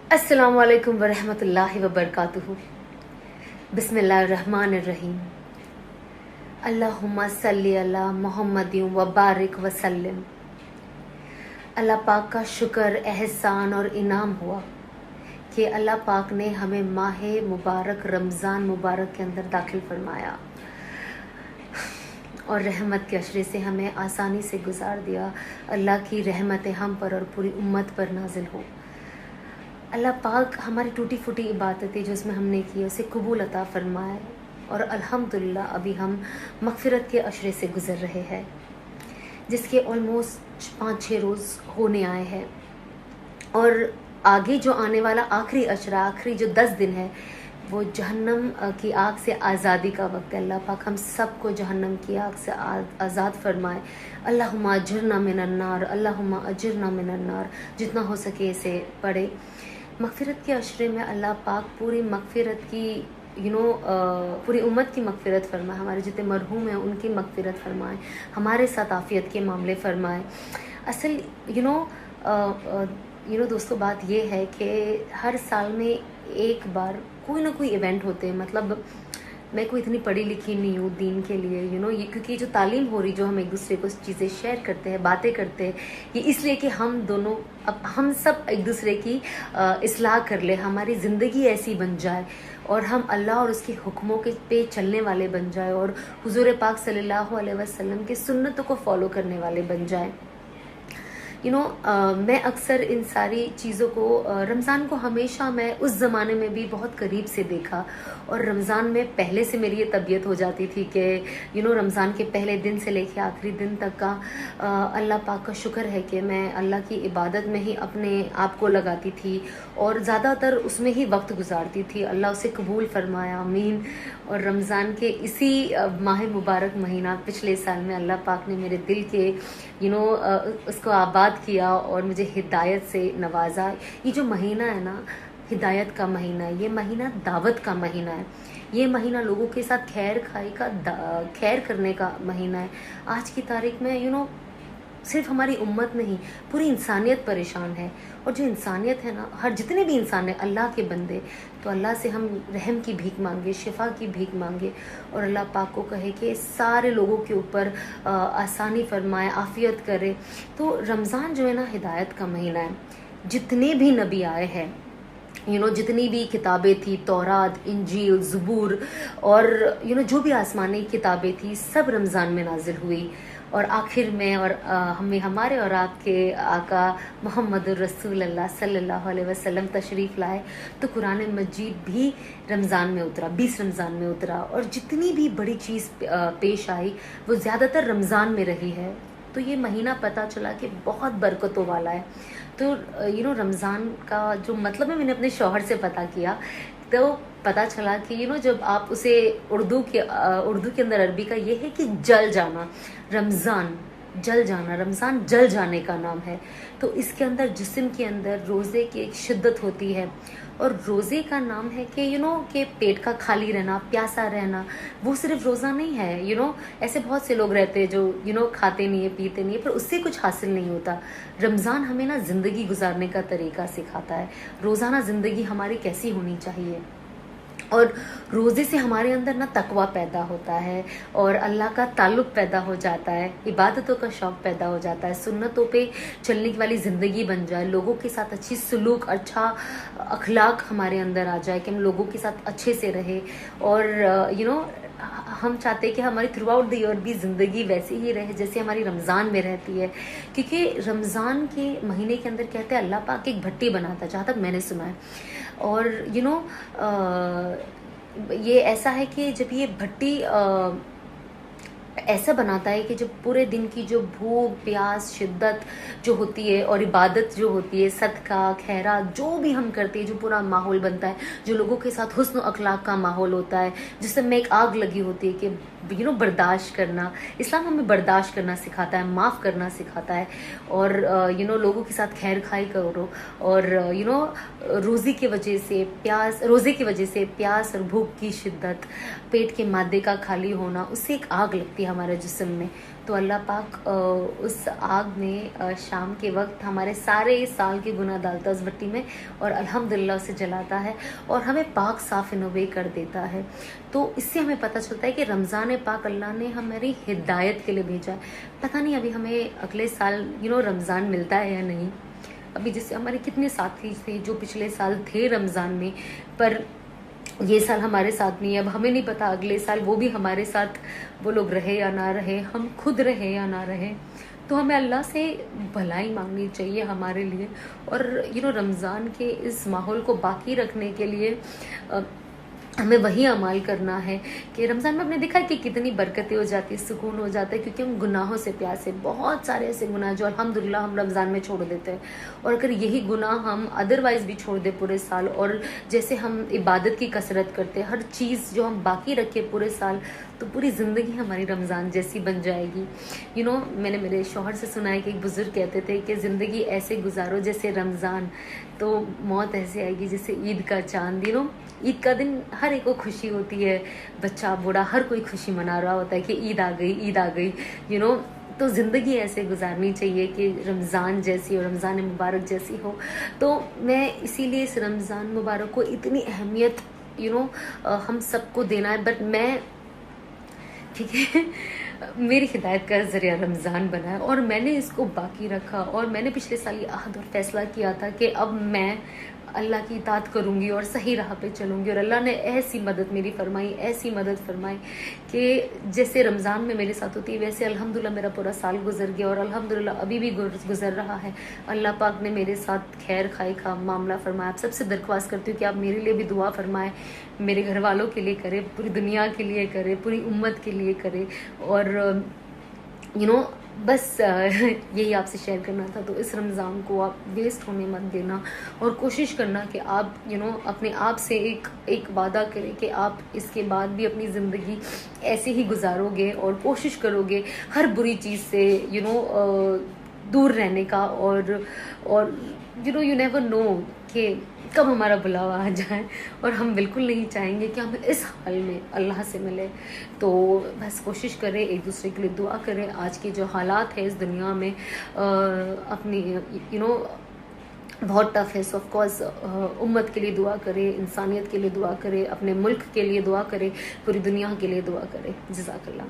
अस्सलामु अलैकुम वरहमतुल्लाहि वबरकातुहू। बिस्मिल्लाहिर्रहमानिर्रहीम। अल्लाहुम्मा सल्ली अला मुहम्मदिन व बारिक वसल्लिम। अल्लाह पाक का शुक्र, एहसान और इनाम हुआ कि अल्लाह पाक ने हमें माह मुबारक रमज़ान मुबारक के अंदर दाखिल फरमाया और रहमत के अशरे से हमें आसानी से गुजार दिया। अल्लाह की रहमतें हम पर और पूरी उम्मत पर नाजिल हो। अल्लाह पाक हमारी टूटी फूटी इबादतें जो इसमें हमने की उसे कबूल अता फरमाए और अल्हम्दुलिल्लाह अभी हम मग़फ़िरत के अशरे से गुज़र रहे हैं, जिसके ऑलमोस्ट 5-6 रोज़ होने आए हैं और आगे जो आने वाला आखिरी अशरा, आखिरी जो 10 दिन है, वो जहन्नम की आग से आज़ादी का वक्त है। अल्लाह पाक हम सबको जहन्नम की आग से आज़ाद फरमाए। अल्लाहुम्मा अजिरना मिनन्नार, अल्लाहुम्मा अजिरना मिनन्नार। जितना हो सके इसे पढ़े। मग़फ़िरत के अशरे में अल्लाह पाक पूरी मग़फ़िरत की पूरी उम्मत की मग़फ़िरत फरमाए। हमारे जितने मरहूम हैं उनकी मग़फ़िरत फरमाए, हमारे साथ आफ़ियत के मामले फरमाए। असल दोस्तों, बात ये है कि हर साल में एक बार कोई ना कोई इवेंट होते हैं। मतलब मैं कोई इतनी पढ़ी लिखी नहीं हूँ दीन के लिए, ये क्योंकि जो तालीम हो रही, जो हम एक दूसरे को चीज़ें शेयर करते हैं, बातें करते हैं, ये इसलिए कि हम दोनों, अब हम सब एक दूसरे की इस्लाह कर ले, हमारी ज़िंदगी ऐसी बन जाए और हम अल्लाह और उसके हुक्मों के पे चलने वाले बन जाए और हुजूर पाक सल्लल्लाहु अलैहि वसल्लम के सुन्नतों को फॉलो करने वाले बन जाए। मैं अक्सर इन सारी चीज़ों को, रमज़ान को हमेशा मैं उस ज़माने में भी बहुत करीब से देखा और रमज़ान में पहले से मेरी ये तबीयत हो जाती थी कि रमज़ान के पहले दिन से लेके आखिरी दिन तक का अल्लाह पाक का शुक्र है कि मैं अल्लाह की इबादत में ही अपने आप को लगाती थी और ज़्यादातर उसमें ही वक्त गुजारती थी। अल्लाह उसे कबूल फरमाया, आमीन। और रमज़ान के इसी माह मुबारक महीना पिछले साल में अल्लाह पाक ने मेरे दिल के उसको आबाद किया और मुझे हिदायत से नवाजा। ये जो महीना है ना, हिदायत का महीना है, ये महीना दावत का महीना है, ये महीना लोगों के साथ खैर खाई का, खैर करने का महीना है। आज की तारीख में सिर्फ हमारी उम्मत नहीं, पूरी इंसानियत परेशान है और जो इंसानियत है ना, हर जितने भी इंसान है अल्लाह के बंदे, तो अल्लाह से हम रहम की भीख मांगे, शिफा की भीख मांगे और अल्लाह पाक को कहे कि सारे लोगों के ऊपर आसानी फरमाए, आफियत करे। तो रमज़ान जो है ना, हिदायत का महीना है। जितने भी नबी आए हैं, जितनी भी किताबें थी, तौरात, इंजील, ज़बूर और जो भी आसमानी किताबें थी, सब रमज़ान में नाजिल हुई और आखिर में हमें, हमारे और आपके आका मोहम्मद रसूलुल्लाह सल्लल्लाहु अलैहि वसल्लम तशरीफ़ लाए तो कुरान मजीद भी रमज़ान में उतरा, 20 रमज़ान में उतरा और जितनी भी बड़ी चीज़ पेश आई वो ज़्यादातर रमज़ान में रही है। तो ये महीना पता चला कि बहुत बरकतों वाला है। तो रमज़ान का जो मतलब है, मैंने अपने शौहर से पता किया तो पता चला कि जब आप उसे उर्दू के अंदर अरबी का ये है कि जल जाना, रमज़ान जल जाना, रमज़ान जल जाने का नाम है। तो इसके अंदर जिस्म के अंदर रोज़े की एक शिद्दत होती है और रोज़े का नाम है कि कि पेट का खाली रहना, प्यासा रहना। वो सिर्फ रोज़ा नहीं है। ऐसे बहुत से लोग रहते हैं जो खाते नहीं है, पीते नहीं है, पर उससे कुछ हासिल नहीं होता। रमज़ान हमें ना ज़िंदगी गुजारने का तरीका सिखाता है, रोज़ाना ज़िंदगी हमारी कैसी होनी चाहिए और रोज़े से हमारे अंदर ना तकवा पैदा होता है और अल्लाह का ताल्लुक़ पैदा हो जाता है, इबादतों का शौक़ पैदा हो जाता है, सुन्नतों पे चलने वाली ज़िंदगी बन जाए, लोगों के साथ अच्छी सलूक, अच्छा अखलाक हमारे अंदर आ जाए कि हम लोगों के साथ अच्छे से रहे और हम चाहते हैं कि हमारी थ्रू आउट द ईयर भी ज़िंदगी वैसी ही रहे जैसे हमारी रमज़ान में रहती है। क्योंकि रमज़ान के महीने के अंदर कहते हैं अल्लाह पाक एक भट्टी बनाता है, जहाँ तक मैंने सुना है। और ये ऐसा है कि जब ये भट्टी ऐसा बनाता है कि जब पूरे दिन की जो भूख, प्यास, शिद्दत जो होती है और इबादत जो होती है, सदका, खैरात जो भी हम करते हैं, जो पूरा माहौल बनता है, जो लोगों के साथ हुस्न अखलाक का माहौल होता है, जिसमें एक आग लगी होती है कि बर्दाश्त करना। इस्लाम हमें बर्दाश्त करना सिखाता है, माफ़ करना सिखाता है और लोगों के साथ खैर खाई करो और रोज़े की वजह से प्यास और भूख की शिद्दत, पेट के मादे का खाली होना, उससे एक आग लगती है हमारे जिस्म में, तो अल्लाह पाक उस आग में शाम के वक्त हमारे सारे साल के गुनाह डालता है उस भट्टी में, और अल्हम्दुलिल्लाह उसे जलाता है और हमें पाक साफ नबे कर देता है। तो इससे हमें पता चलता है कि रमज़ान पाक अल्लाह ने हमारी हिदायत के लिए भेजा है। पता नहीं अभी हमें अगले साल रमज़ान मिलता है या नहीं। अभी जैसे हमारे कितने साथी थे जो पिछले साल थे रमज़ान में, पर ये साल हमारे साथ नहीं है। अब हमें नहीं पता अगले साल वो भी हमारे साथ वो लोग रहे या ना रहे, हम खुद रहे या ना रहे। तो हमें अल्लाह से भलाई मांगनी चाहिए हमारे लिए, और रमज़ान के इस माहौल को बाकी रखने के लिए हमें वही अमाल करना है कि रमज़ान में हमने देखा है कि कितनी बरकतें हो जाती है, सुकून हो जाता है, क्योंकि हम गुनाहों से प्यासे, बहुत सारे ऐसे गुनाह जो अल्हम्दुलिल्लाह हम रमज़ान में छोड़ देते हैं। और अगर यही गुनाह हम अदरवाइज़ भी छोड़ दें पूरे साल, और जैसे हम इबादत की कसरत करते हैं, हर चीज़ जो हम बाकी रखें पूरे साल, तो पूरी ज़िंदगी हमारी रमज़ान जैसी बन जाएगी। मैंने मेरे शौहर से सुना है कि एक बुज़ुर्ग कहते थे कि ज़िंदगी ऐसे गुजारो जैसे रमज़ान, तो मौत ऐसे आएगी जैसे ईद का चांद। ईद का दिन हर एक को खुशी होती है, बच्चा बूढ़ा हर कोई खुशी मना रहा होता है कि ईद आ गई, ईद आ गई। तो ज़िंदगी ऐसे गुजारनी चाहिए कि रमज़ान जैसी और रमज़ान मुबारक जैसी हो। तो मैं इसीलिए इस रमज़ान मुबारक को इतनी अहमियत हम सबको देना है। बट मैं, ठीक है, मेरी हिदायत का ज़रिया रमज़ान बना है और मैंने इसको बाकी रखा, और मैंने पिछले साल ये अहद और फैसला किया था कि अब मैं अल्लाह की इताअत करूँगी और सही राह पे चलूँगी। और अल्लाह ने ऐसी मदद मेरी फरमाई, ऐसी मदद फरमाई कि जैसे रमज़ान में मेरे साथ होती है, वैसे अल्हम्दुलिल्लाह मेरा पूरा साल गुजर गया, और अल्हम्दुलिल्लाह अभी भी गुजर रहा है। अल्लाह पाक ने मेरे साथ खैर खाई का मामला फरमाया। आप सबसे दरख्वास्त करती हूँ कि आप मेरे लिए भी दुआ फरमाएं, मेरे घर वालों के लिए करें, पूरी दुनिया के लिए करें, पूरी उम्मत के लिए करें। और बस यही आपसे शेयर करना था। तो इस रमज़ान को आप वेस्ट होने मत देना, और कोशिश करना कि आप अपने आप से एक वादा करें कि आप इसके बाद भी अपनी ज़िंदगी ऐसे ही गुजारोगे, और कोशिश करोगे हर बुरी चीज़ से दूर रहने का। और यू नेवर नो कि कब हमारा बुलावा आ जाए, और हम बिल्कुल नहीं चाहेंगे कि हम इस हाल में अल्लाह से मिले। तो बस कोशिश करें, एक दूसरे के लिए दुआ करें। आज की जो हालात है इस दुनिया में अपनी बहुत टफ है। सो ऑफ कोर्स उम्मत के लिए दुआ करें, इंसानियत के लिए दुआ करें, अपने मुल्क के लिए दुआ करें, पूरी दुनिया के लिए दुआ करें। जज़ाकल्लाह।